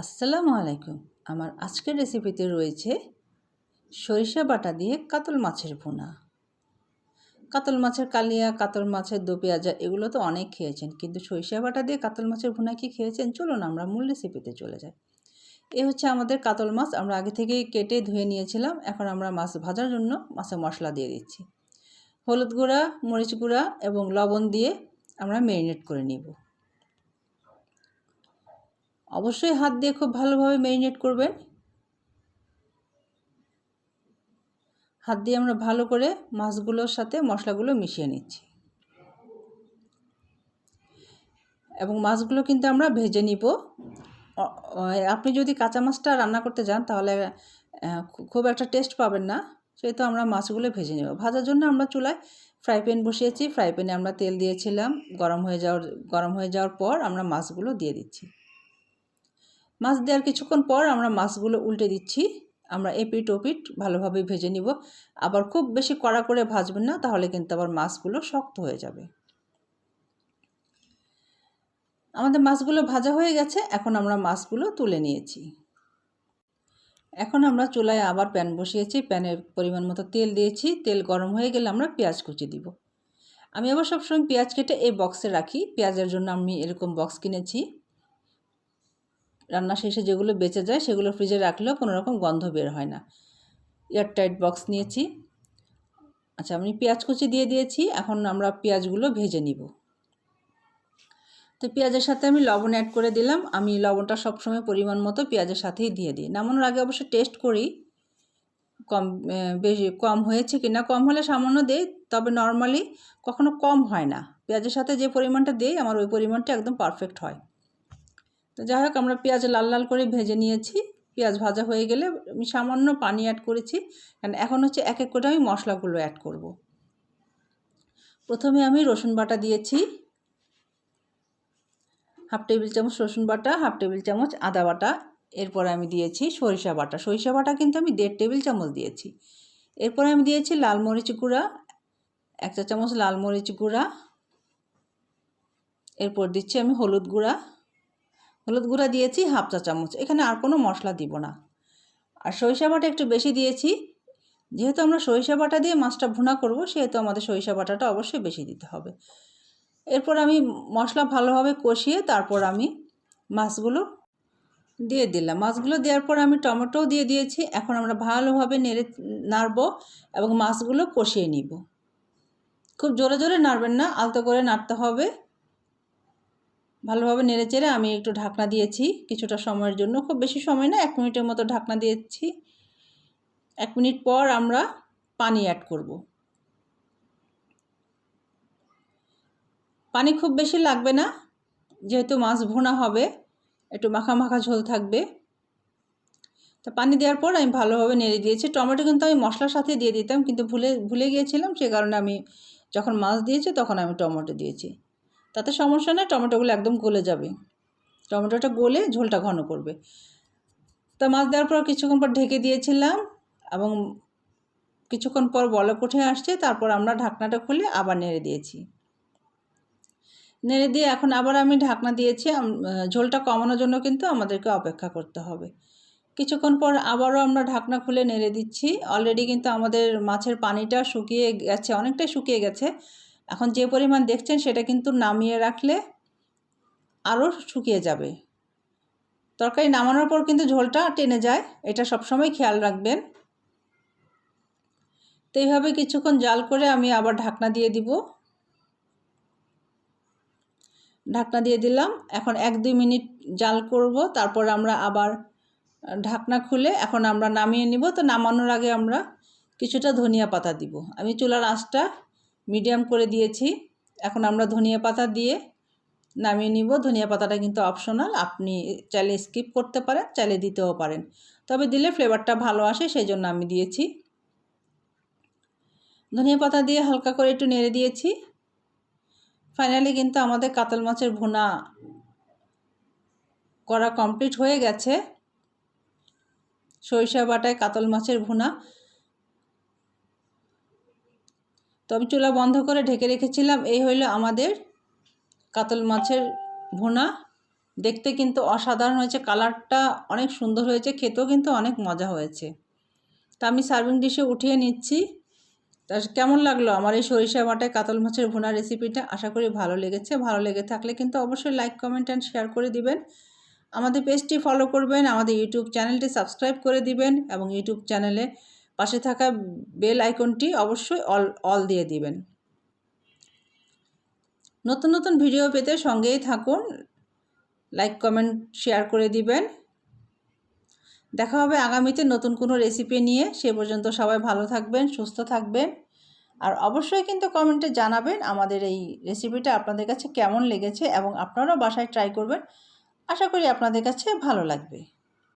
আসসালামু আলাইকুম। আমার আজকের রেসিপিতে রয়েছে সরিষা বাটা দিয়ে কাতল মাছের ভুনা। কাতল মাছের কালিয়া, কাতল মাছের দো পেঁয়াজা এগুলো তো অনেক খেয়েছেন, কিন্তু সরিষা বাটা দিয়ে কাতল মাছের ভুনা কি খেয়েছেন? চলুন আমরা মূল রেসিপিতে চলে যাই। এ হচ্ছে আমাদের কাতল মাছ। আমরা আগে থেকেই কেটে ধুয়ে নিয়েছিলাম। এখন আমরা মাছ ভাজার জন্য মাছে মশলা দিয়ে দিচ্ছি। হলুদ গুঁড়া, মরিচ গুঁড়া এবং লবণ দিয়ে আমরা ম্যারিনেট করে নিব। অবশ্যই হাত দিয়ে খুব ভালোভাবে ম্যারিনেট করবেন। হাত দিয়ে আমরা ভালো করে মাছগুলোর সাথে মশলাগুলো মিশিয়ে নিচ্ছি এবং মাছগুলো কিন্তু আমরা ভেজে নিব। আপনি যদি কাঁচা মাছটা রান্না করতে যান তাহলে খুব একটা টেস্ট পাবেন না, সেহেতু আমরা মাছগুলো ভেজে নেব। ভাজার জন্য আমরা চুলায় ফ্রাই প্যান বসিয়েছি। ফ্রাই প্যানে আমরা তেল দিয়েছিলাম। গরম হয়ে যাওয়ার পর আমরা মাছগুলো দিয়ে দিচ্ছি। মাছ দেওয়ার কিছুক্ষণ পর আমরা মাছগুলো উল্টে দিচ্ছি। আমরা এপিট ওপিট ভালোভাবে ভেজে নিব। আবার খুব বেশি কড়া করে ভাজবেন না, তাহলে কিন্তু আবার মাছগুলো শক্ত হয়ে যাবে। আমাদের মাছগুলো ভাজা হয়ে গেছে। এখন আমরা মাছগুলো তুলে নিয়েছি। এখন আমরা চুলায় আবার প্যান বসিয়েছি। প্যানে পরিমাণ মতো তেল দিয়েছি। তেল গরম হয়ে গেলে আমরা পেঁয়াজ কুচি দিব। আমি আবার সবসময় পেঁয়াজ কেটে এই বক্সে রাখি। পেঁয়াজের জন্য আমি এরকম বক্স কিনেছি। রান্না শেষে যেগুলো বেঁচে যায় সেগুলো ফ্রিজে রাখলেও কোনো রকম গন্ধ বের হয় না। এয়ারটাইট বক্স নিয়েছি। আচ্ছা, আমি পেঁয়াজ কুচি দিয়ে দিয়েছি। এখন আমরা পেঁয়াজগুলো ভেজে নিব। তো পেঁয়াজের সাথে আমি লবণ অ্যাড করে দিলাম। আমি লবণটা সবসময় পরিমাণ মতো পেঁয়াজের সাথেই দিয়ে দিই। নামানোর আগে অবশ্য টেস্ট করি বেশি কম হয়েছে কি না। কম হলে সামান্য দিই, তবে নর্মালি কখনো কম হয় না। পেঁয়াজের সাথে যে পরিমাণটা দিই আমার ওই পরিমাণটা একদম পারফেক্ট হয়। তো যাই হোক, আমরা পেঁয়াজ লাল লাল করে ভেজে নিয়েছি। পেঁয়াজ ভাজা হয়ে গেলে আমি সামান্য পানি অ্যাড করেছি, কারণ এখন হচ্ছে এক এক করে আমি মশলাগুলো অ্যাড করব। প্রথমে আমি রসুন বাটা দিয়েছি, হাফ টেবিল চামচ রসুন বাটা, হাফ টেবিল চামচ আদা বাটা। এরপরে আমি দিয়েছি সরিষা বাটা। সরিষা বাটা কিন্তু আমি 1.5 টেবিল চামচ দিয়েছি। এরপরে আমি দিয়েছি লাল মরিচ গুঁড়া, 1 চা চামচ লাল মরিচ গুঁড়া। এরপর দিচ্ছি আমি হলুদ গুঁড়া। হলুদ গুঁড়া দিয়েছি হাফ চা চামচ। এখানে আর কোনো মশলা দিব না। আর সরিষা বাটা একটু বেশি দিয়েছি, যেহেতু আমরা সরিষা বাটা দিয়ে মাছটা ভুনা করব, সেহেতু আমাদের সরিষা বাটাটা অবশ্যই বেশি দিতে হবে। এরপর আমি মশলা ভালোভাবে কষিয়ে তারপর আমি মাছগুলো দিয়ে দিলাম। মাছগুলো দেওয়ার পর আমি টমেটোও দিয়ে দিয়েছি। এখন আমরা ভালোভাবে নাড়ব এবং মাছগুলো কষিয়ে নিব। খুব জোরে জোরে নাড়বেন না, আলতো করে নাড়তে হবে। ভালোভাবে নেড়েচেড়ে আমি একটু ঢাকনা দিয়েছি কিছুটা সময়ের জন্য, খুব বেশি সময় না, 1 মিনিটের মতো ঢাকনা দিয়েছি। 1 মিনিট পর আমরা পানি অ্যাড করব। পানি খুব বেশি লাগবে না, যেহেতু মাছ ভুনা হবে, একটু মাখা মাখা ঝোল থাকবে। তো পানি দেওয়ার পর আমি ভালোভাবে নেড়ে দিয়েছি। টমেটো কিন্তু আমি মশলার সাথে দিয়ে দিতাম, কিন্তু ভুলে গিয়েছিলাম, সে কারণে আমি যখন মাছ দিয়েছি তখন আমি টমেটো দিয়েছি। তাতে সমস্যা নেই, টমেটোগুলো একদম গলে যাবে। টমেটোটা গলে ঝোলটা ঘন করবে। তা মাছ দেওয়ার পর কিছুক্ষণ পর ঢেকে দিয়েছিলাম এবং কিছুক্ষণ পর বলক উঠে আসছে। তারপর আমরা ঢাকনাটা খুলে আবার নেড়ে দিয়েছি। নেড়ে দিয়ে এখন আবার আমি ঢাকনা দিয়েছি। ঝোলটা কমানোর জন্য কিন্তু আমাদেরকে অপেক্ষা করতে হবে। কিছুক্ষণ পর আবারও আমরা ঢাকনা খুলে নেড়ে দিচ্ছি। অলরেডি কিন্তু আমাদের মাছের পানিটা শুকিয়ে গেছে, অনেকটাই শুকিয়ে গেছে। এখন যে পরিমাণ দেখছেন সেটা কিন্তু নামিয়ে রাখলে আরও শুকিয়ে যাবে। তরকারি নামানোর পর কিন্তু ঝোলটা টেনে যায়, এটা সবসময় খেয়াল রাখবেন। তো এইভাবে কিছুক্ষণ জাল করে আমি আবার ঢাকনা দিয়ে দিব। ঢাকনা দিয়ে দিলাম। এখন 1-2 মিনিট জাল করব, তারপর আমরা আবার ঢাকনা খুলে এখন আমরা নামিয়ে নিব। তো নামানোর আগে আমরা কিছুটা ধনিয়া পাতা দিব। আমি চুলার আঁচটা মিডিয়াম করে দিয়েছি। এখন আমরা ধনিয়া পাতা দিয়ে নামিয়ে নিব। ধনিয়া পাতাটা কিন্তু অপশনাল, আপনি চাইলে স্কিপ করতে পারেন, চাইলে দিতেও পারেন, তবে দিলে ফ্লেভারটা ভালো আসে, সেই জন্য আমি দিয়েছি। ধনিয়া পাতা দিয়ে হালকা করে একটু নেড়ে দিয়েছি। ফাইনালি কিন্তু আমাদের কাতল মাছের ভুনা করা কমপ্লিট হয়ে গেছে। সরিষা বাটায় কাতল মাছের ভুনা। তো আমি চুলা বন্ধ করে ঢেকে রেখেছিলাম। এই হইল আমাদের কাতল মাছের ভুনা দেখতে কিন্তু অসাধারণ হয়েছে, কালারটা অনেক সুন্দর হয়েছে, খেতেও কিন্তু অনেক মজা হয়েছে। তা আমি সার্ভিং ডিশে উঠিয়ে নিচ্ছি। তা কেমন লাগলো আমার এই সরিষা বাটায় কাতল মাছের ভুনা রেসিপিটা? আশা করি ভালো লেগেছে। ভালো লেগে থাকলে কিন্তু অবশ্যই লাইক, কমেন্ট অ্যান্ড শেয়ার করে দিবেন। আমাদের পেজটি ফলো করবেন, আমাদের ইউটিউব চ্যানেলটি সাবস্ক্রাইব করে দিবেন এবং ইউটিউব চ্যানেলে পাশে থাকা বেল আইকনটি অবশ্যই অল দিয়ে দিবেন। নতুন নতুন ভিডিও পেতে সঙ্গেই থাকুন, লাইক, কমেন্ট, শেয়ার করে দিবেন। দেখা হবে আগামীতে নতুন কোনো রেসিপি নিয়ে। সে পর্যন্ত সবাই ভালো থাকবেন, সুস্থ থাকবেন। আর অবশ্যই কিন্তু কমেন্টে জানাবেন আমাদের এই রেসিপিটা আপনাদের কাছে কেমন লেগেছে এবং আপনারাও বাসায় ট্রাই করবেন। আশা করি আপনাদের কাছে ভালো লাগবে।